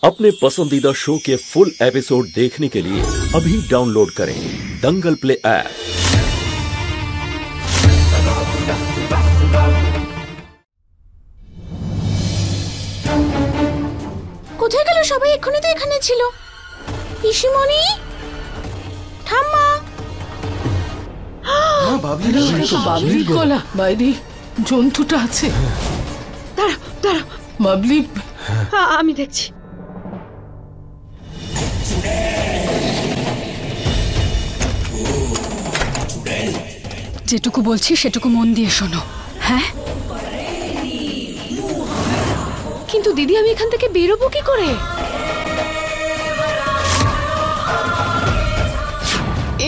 अपने पसंदीदा शो के फुल एपिसोड देखने के लिए अभी डाउनलोड करें दंगल प्ले ऐप। কোথায় গেল সবাই? এক্ষুনি তো এখানে ছিল। পিসিমণি, ঠাম্মা। বাবলির গলা বাইরে জন্তুটা আছে। দাঁড়া দাঁড়া বাবলি, আমি দেখছি। যেটুকু বলছি সেটুকু মন দিয়ে শোনো। হ্যাঁ, কিন্তু দিদি আমি এখান থেকে বেরোবো কি করে?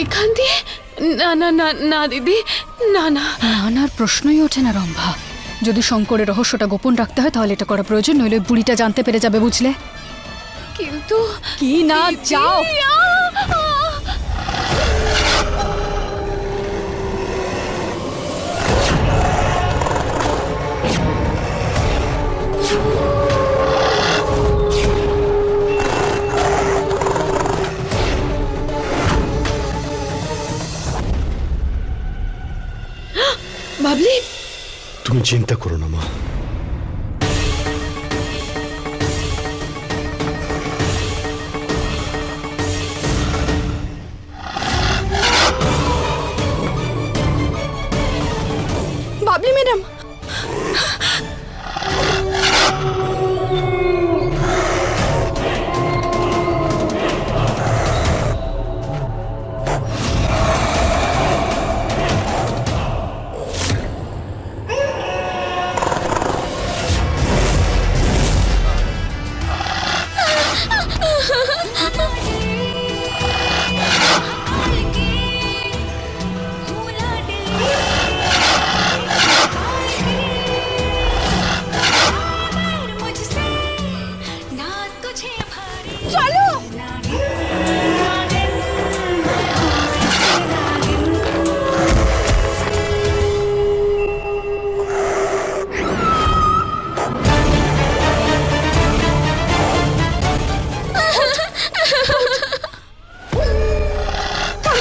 এখান দিয়ে? না না না না দিদি, না না। নানার প্রশ্নই ওঠে না রম্ভা। যদি শঙ্করের রহস্যটা গোপন রাখতে হয় তাহলে এটা করা প্রয়োজন, নইলে বুড়িটা জানতে পেরে যাবে, বুঝলে? কিন্তু কি না যাও। বাবলি, তুমি চিন্তা করো না মা। বাবলি ম্যাডাম,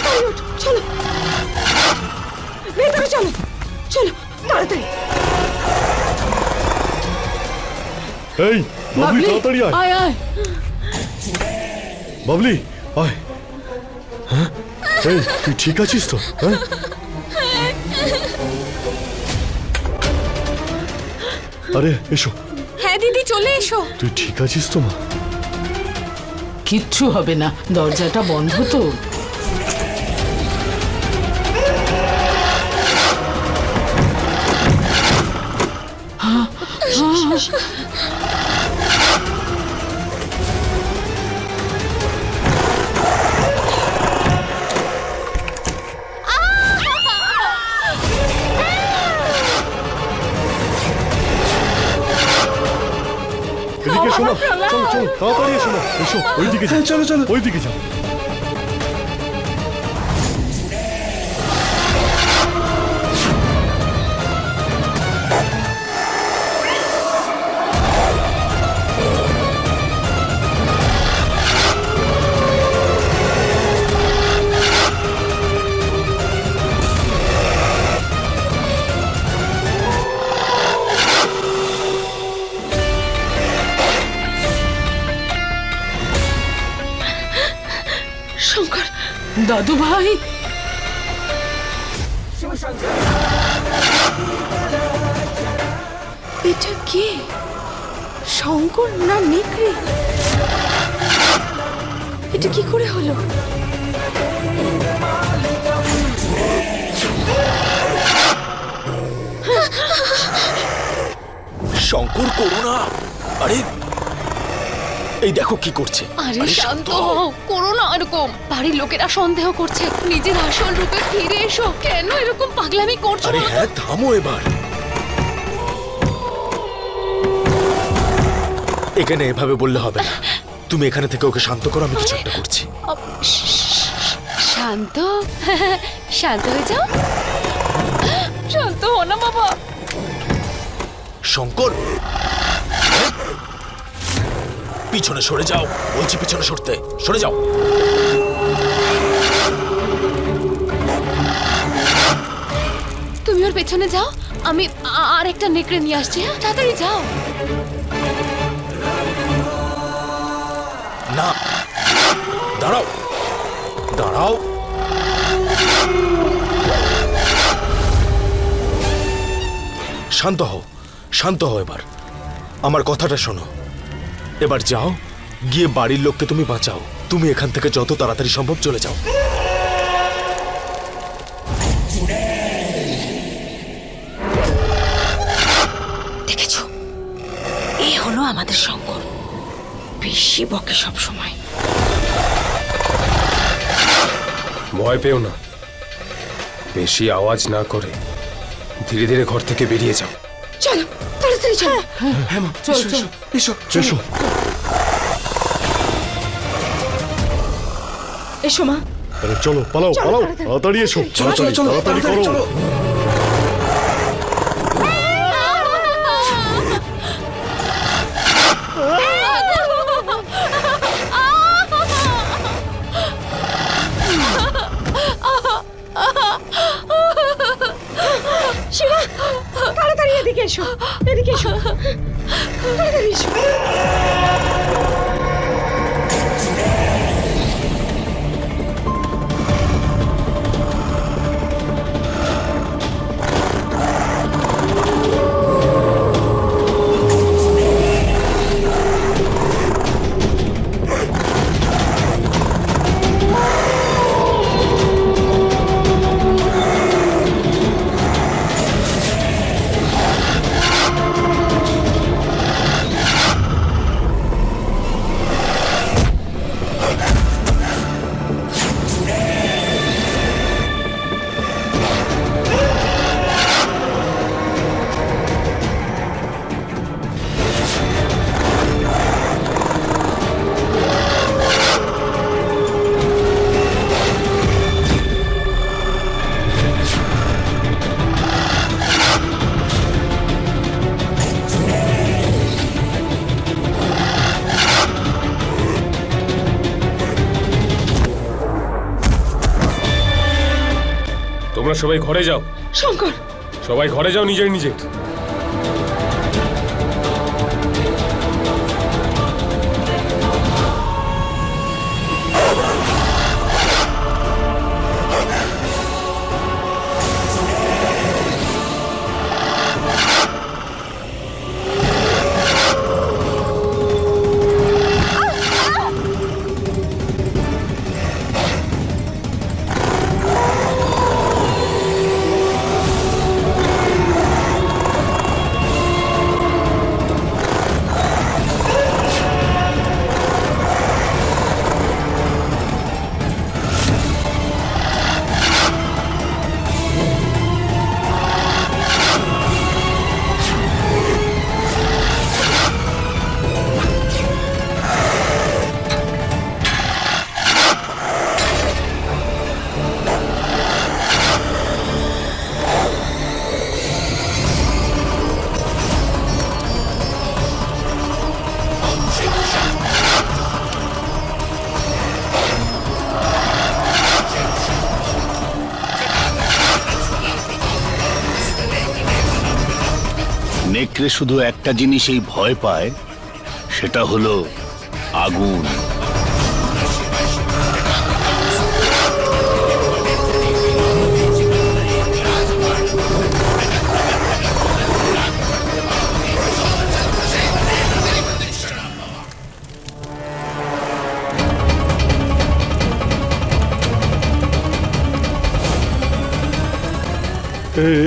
চলো। চলো ভেতরে, চলো চলো তাড়াতাড়ি। এই বাবলি, তাড়াতাড়ি আয়। আয় আয় বাবলি আয়। হ্যাঁ, এই তুই ঠিক আছিস তো? হ্যাঁ, আরে এসো। হ্যাঁ দিদি, চলে এসো। তুই ঠিক আছিস তো মা? কিচ্ছু হবে না, দরজাটা বন্ধ তো। এদিকে এসো মা, চলো চলো তাড়াতাড়ি এসো মা, এসো ওইদিকে যাও। চলো চলো ওইদিকে যাও। শঙ্কর, দাদু ভাই, এটা কে? শঙ্কর না নেকড়ে? এটা কি করে হলো? শঙ্কর, করো না। আরে এই দেখো কি করছে। আরে শান্ত হও, করো না এরকম। বাড়ির লোকেরা সন্দেহ করছে। নিজের আসল রূপে ফিরে এসো। কেন এরকম পাগলামি করছো? আরে হ্যাঁ, থামো এবার। এখানে এভাবে বললে হবে না। তুমি এখানে থেকে ওকে শান্ত করো, আমি কিছু একটা করছি। শান্ত শান্ত হয়ে যাও। শান্ত হো না বাবা। শঙ্কর, পিছনে সরে যাও, বলছি পিছনে সরতে, সরে যাও। তুমি ওর পেছনে যাও, আমি আর একটা নেকড়ে নিয়ে আসছি। হ্যাঁ, তাড়াতাড়ি যাও। না, দাঁড়াও দাঁড়াও। শান্ত হও, শান্ত হও। এবার আমার কথাটা শোনো। এবার যাও, গিয়ে বাড়ির লোককে তুমি বাঁচাও। তুমি এখান থেকে যত তাড়াতাড়ি সম্ভব চলে যাও। দেখেছো, এই হলো আমাদের শঙ্কর, বেশি বকে সব সময়। ভয় পেও না, বেশি আওয়াজ না করে ধীরে ধীরে ঘর থেকে বেরিয়ে যাও। চলো তাড়াতাড়ি চলো। হ্যাঁ মা, চল এসো, চল। এসো, এসো। এসো মা। আরে চলো, পালাও পালাও, তাড়াতাড়ি এসো, তাড়াতাড়ি করো। শিবা, তাড়াতাড়ি এদিকে এসো, এদিকে এসো, তাড়াতাড়ি এসো। তোমরা সবাই ঘরে যাও। শঙ্কর, সবাই ঘরে যাও নিজের নিজের। নেকড়ে শুধু একটা জিনিসেই ভয় পায়, সেটা হলো আগুন।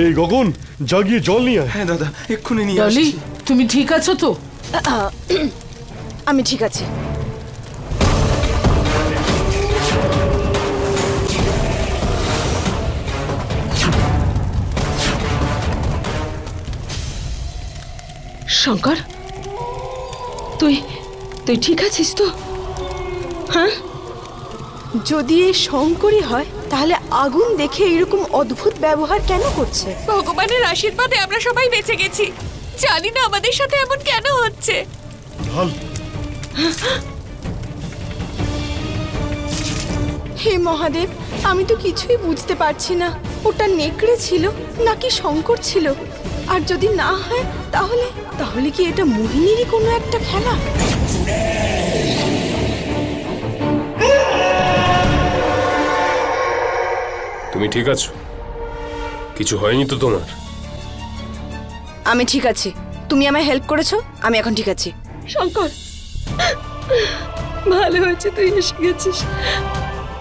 এই গগন, যা গিয়ে জল নিয়ে আয়। হ্যাঁ দাদা, এক্ষুনি নিয়ে ডলি, আসছি। তুমি ঠিক আছো তো? আমি ঠিক আছি। শঙ্কর, তুই তুই ঠিক আছিস তো? হ্যাঁ, যদি এ শঙ্করই হয় তাহলে আগুন দেখে এরকম অদ্ভুত ব্যবহার কেন করছে? ভগবানের আশীর্বাদে আমরা সবাই বেঁচে গেছি। জানি না আমাদের সাথে এমন কেন হচ্ছে। ঢাল, হে মহাদেব, আমি তো কিছুই বুঝতে পারছি না, ওটা নেকড়ে ছিল নাকি শঙ্কর ছিল। আর যদি না হয় তাহলে তাহলে কি এটা মোহিনীরই কোনো একটা খেলা? তুমি ঠিক আছো? কিছু হয়নি তো তোমার? আমি ঠিক আছি, তুমি আমায় হেল্প করেছো, আমি এখন ঠিক আছি। শঙ্কর, ভালো হয়েছে তুই এসে গেছিস,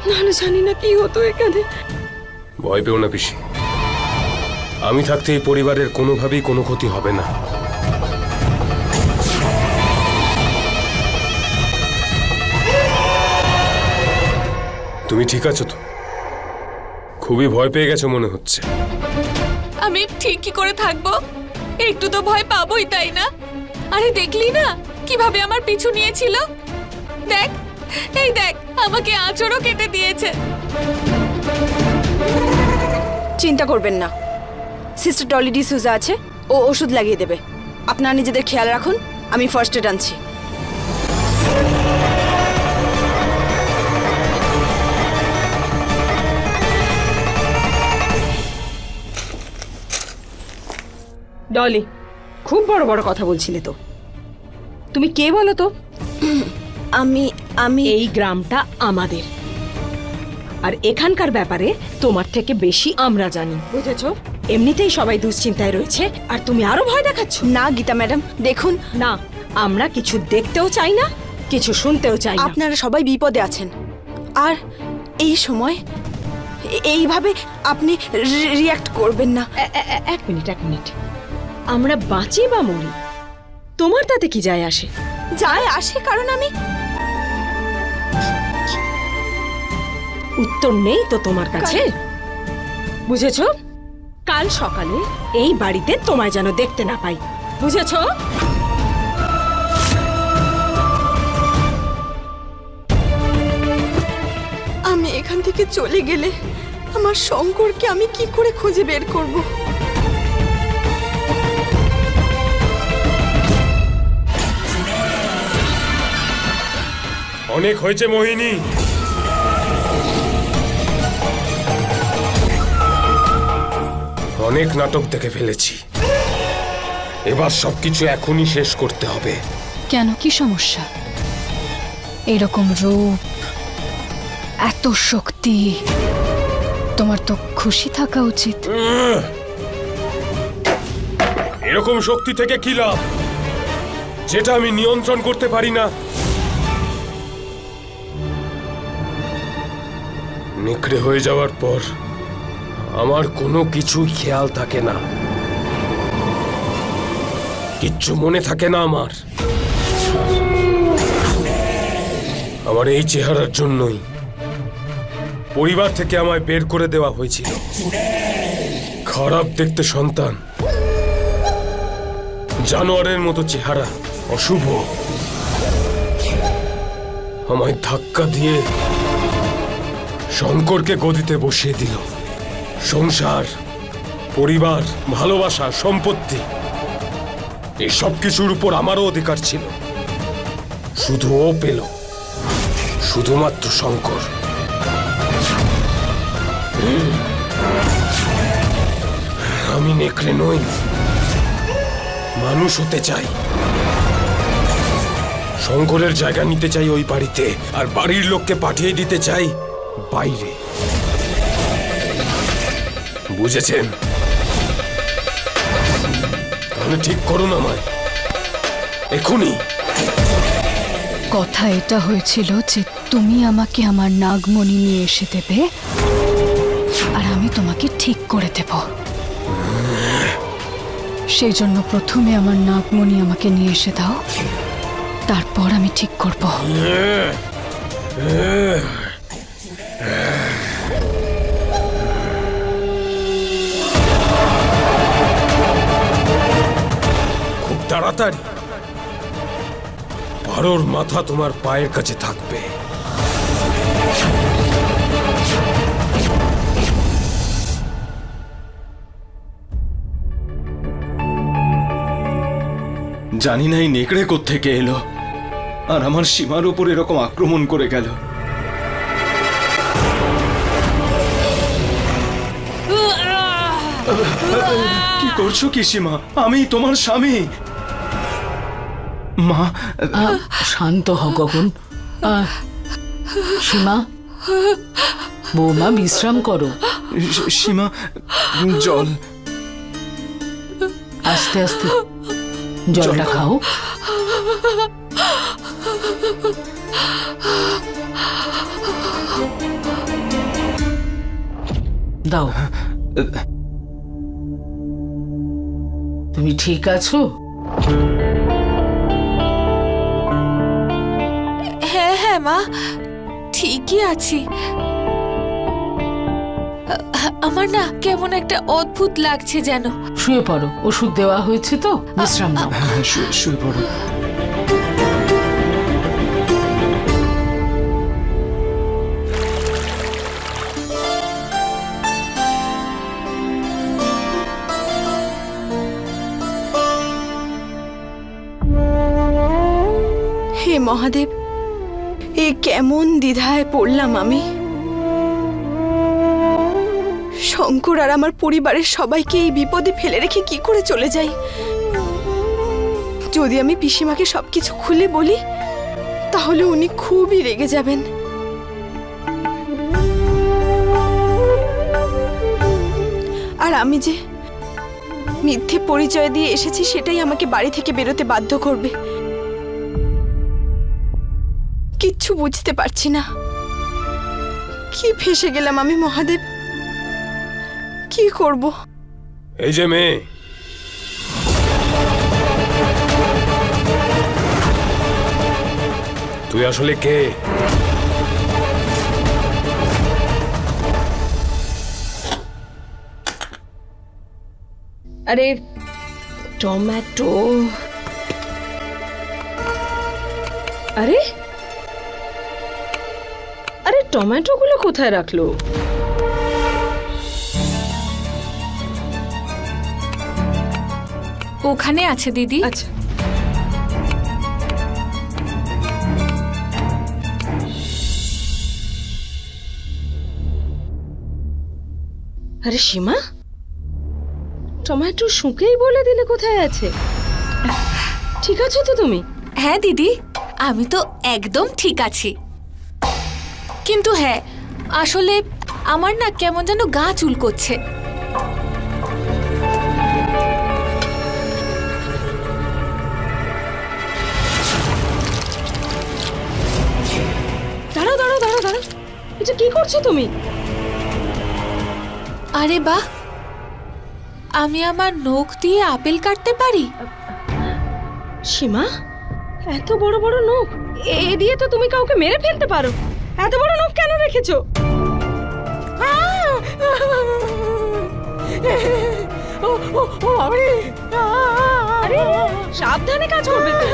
নাহলে জানি না কি হতো এখানে। ভয় পেও না পিসি, আমি থাকতে এই পরিবারের কোনোভাবেই কোনো ক্ষতি হবে না। তুমি ঠিক আছো তো? খুবই ভয় পেয়ে গেছো মনে হচ্ছে। আমি ঠিক কি করে থাকবো? একটু তো ভয় পাবোই, তাই না? আরে দেখলি না কিভাবে আমার পিছু নিয়েছিল? দেখ, এই দেখ, আমাকে আঁচড়ও কেটে দিয়েছে। চিন্তা করবেন না, সিস্টার ডলি ডিসুজা আছে, ও ওষুধ লাগিয়ে দেবে। আপনারা নিজেদের খেয়াল রাখুন, আমি ফার্স্ট এড আনছি। ডলি, খুব বড় বড় কথা বলছিলে তো। তুমি কে বলো তো? আমি এই গ্রামটা আমাদের, আর এখানকার ব্যাপারে তোমার থেকে বেশি আমরা জানি, বুঝেছো? এমনিতেই সবাই দুশ্চিন্তায় রয়েছে, আর তুমি আরো ভয় দেখাচ্ছ। না গীতা ম্যাডাম, দেখুন না, আমরা কিছু দেখতেও চাই না, কিছু শুনতেও চাই না। আপনারা সবাই বিপদে আছেন, আর এই সময় এইভাবে আপনি রিঅ্যাক্ট করবেন না। এক মিনিট, আমরা বাঁচি বা মরি, তোমার তাতে কি যায় আসে? যায় আসে, কারণ আমি উত্তর নেই তো তোমার কাছে, বুঝেছো? কাল সকালে এই বাড়িতে তোমায় যেন দেখতে না পাই, বুঝেছো? আমি এখান থেকে চলে গেলে আমার শঙ্করকে আমি কি করে খুঁজে বের করব? অনেক হয়েছে মোহিনী, অনেক নাটক দেখে ফেলেছি, এবার সবকিছু এখনই শেষ করতে হবে। কেন, কি সমস্যা? এরকম রূপ, এত শক্তি, তোমার তো খুশি থাকা উচিত। এরকম শক্তি থেকে কি লাভ যেটা আমি নিয়ন্ত্রণ করতে পারি না? নেকড়ে হয়ে যাওয়ার পর আমার কোনো কিছু খেয়াল থাকে না, কিচ্ছু মনে থাকে না আমার। আমার এই চেহারার জন্যই পরিবার থেকে আমায় বের করে দেওয়া হয়েছিল। খারাপ দেখতে সন্তান, জানোয়ারের মতো চেহারা, অশুভ। আমায় ধাক্কা দিয়ে শঙ্করকে গদিতে বসিয়ে দিল। সংসার, পরিবার, ভালোবাসা, সম্পত্তি, এই সব কিছুর উপর আমারও অধিকার ছিল। শুধু ও পেল, শুধুমাত্র শঙ্কর। আমি নেকড়ে নই, মানুষ হতে চাই। শঙ্করের জায়গা নিতে চাই ওই বাড়িতে, আর বাড়ির লোককে পাঠিয়ে দিতে চাই বাইরে, বুঝেছেন? তাহলে ঠিক করুন আমায় এখনই। কথা এটা হয়েছিল যে তুমি আমাকে আমার নাগমণি নিয়ে এসে দেবে, আর আমি তোমাকে ঠিক করে দেব। সেই জন্য প্রথমে আমার নাগমণি আমাকে নিয়ে এসে দাও, তারপর আমি ঠিক করব। খুব তাড়াতাড়ি পারোর মাথা তোমার পায়ের কাছে থাকবে। জানি না এই নেকড়ে কোত্থেকে এলো, আর আমার সীমার উপর এরকম আক্রমণ করে গেল। কি করছো কি সীমা? আমি তোমার স্বামী। মা, শান্ত হ গগন। সীমা, বৌমা বিশ্রাম করো। সীমা, জল। আস্তে আস্তে জলটা খাও। দাও। তুমি ঠিক আছো? হ্যাঁ হ্যাঁ মা, ঠিকই আছি। আমার না কেমন একটা অদ্ভুত লাগছে যেন। শুয়ে পড়ো, ওষুধ দেওয়া হয়েছে তো, বিশ্রাম নাও। শুয়ে পড়ো। হে মহাদেব, এ কেমন দ্বিধায় পড়লাম আমি। শঙ্কর আর আমার পরিবারের সবাইকে এই বিপদে ফেলে রেখে কি করে চলে যাই? যদি আমি পিসিমাকে সবকিছু খুলে বলি তাহলে উনি খুবই রেগে যাবেন। আর আমি যে মিথ্যে পরিচয় দিয়ে এসেছি সেটাই আমাকে বাড়ি থেকে বেরোতে বাধ্য করবে। কিচ্ছু বুঝতে পারছি না, কি ফেঁসে গেলাম আমি মহাদেব, কি করব? এই যে মেয়ে, তুই আসলে কে? আরে টমেটো, আরে আরে টমেটো গুলো কোথায় রাখলো? ওখানে আছে দিদি। আচ্ছা, আরে সীমা, টমেটো শুকেই বলে দিলে কোথায় আছে? ঠিক আছো তো তুমি? হ্যাঁ দিদি, আমি তো একদম ঠিক আছি। কিন্তু হ্যাঁ, আসলে আমার না কেমন যেন গা চুলকোচ্ছে। দাঁড়াও দাঁড়াও দাঁড়াও দাঁড়াও, এটা কি করছো তুমি? আরে বাহ, আমি আমার নখ দিয়ে আপেল কাটতে পারি। সীমা, এত বড় বড় নখ, এ দিয়ে তো তুমি কাউকে মেরে ফেলতে পারো। এত বড় নখ কেন রেখেছো? আরে সাবধানে কাজ করবে তো।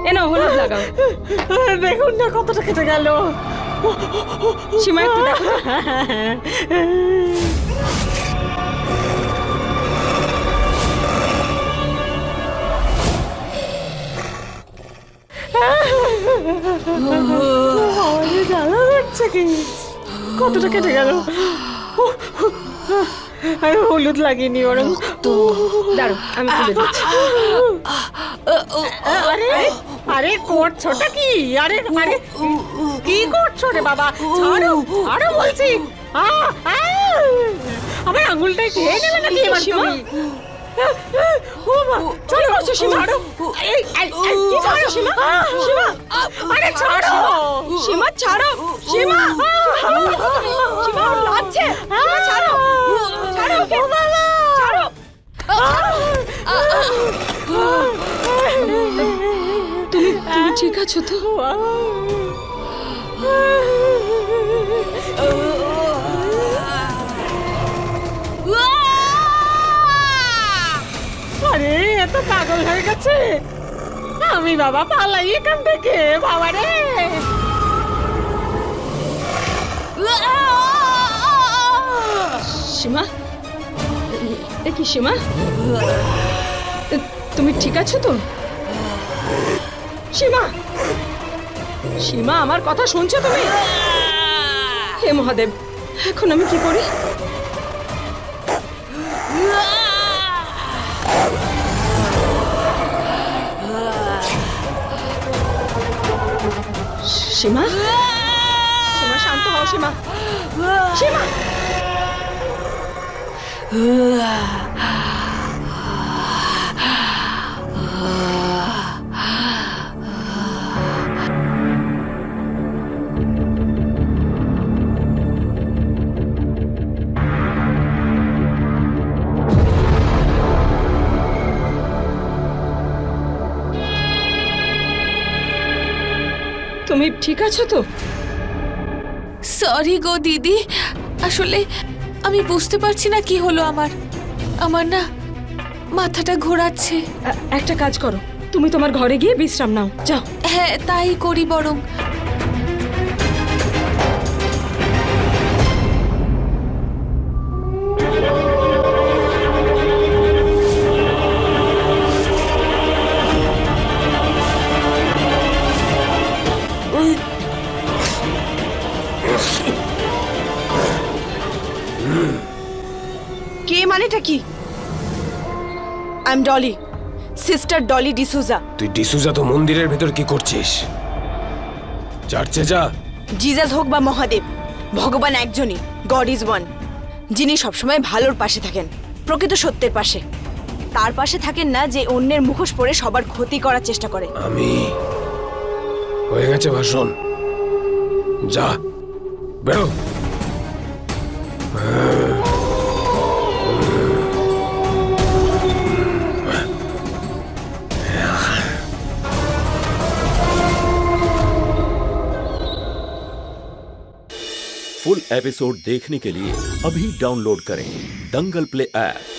এনো হলুদ লাগাও। দেখুন না কতটা কেটে গেল। সীমা একটু দেখো। জ্বালা করছে কি? কতটা কেটে গেল। আমি হলুদ লাগিনি ওরম। দাঁড়ো আমি তুলে দিচ্ছি। আরে আরে করছোটা কি? আরে আরে কি করছো রে বাবা? ছাড়ো, আরো বলছি। আমার আঙুলটাই খেয়ে নেবে নাকি এবার তুমি? ও মা, চলো বসো সীমা। এই কি ছাড়ো সীমা? সীমা, আরে ছাড়ো সীমা, ছাড়ো সীমা। সীমা লাগছে, সীমা ছাড়ো, ছাড়ো ওকে, ছাড়ো। তুমি ঠিক আছো তো? আরে এত পাগল হয়ে গেছে। আমি বাবা পালাই এখান থেকে, বাবা রে। সীমা এ কি সীমা, তুমি ঠিক আছো তো? সীমা, সীমা আমার কথা শুনছো তুমি? হে মহাদেব, এখন আমি কি করি? সীমা, সীমা শান্ত হও। সীমা, সীমা, তুমি ঠিক আছো তো? সরি গো দিদি, আসলে আমি বুঝতে পারছি না কি হলো আমার না মাথাটা ঘোরাচ্ছে। একটা কাজ করো, তুমি তোমার ঘরে গিয়ে বিশ্রাম নাও, যাও। হ্যাঁ, তাই করি বরং। কে মানেটা কি? I am Dolly, sister Dolly D'Souza. তুই ডিসুজা তো মন্দিরের ভেতর কি করছিস? চার্চে যা। জিজাস হোক বা মহাদেব, ভগবান একজনই, গড ইজ ওয়ান, যিনি সবসময় ভালোর পাশে থাকেন, প্রকৃত সত্যের পাশে। তার পাশে থাকেন না যে অন্যের মুখোশ পরে সবার ক্ষতি করার চেষ্টা করে। আমি হয়ে গেছে ভাষণ, যা বেরো। फुल एपिसोड देखने के लिए अभी डाउनलोड करें दंगल प्ले ऐप।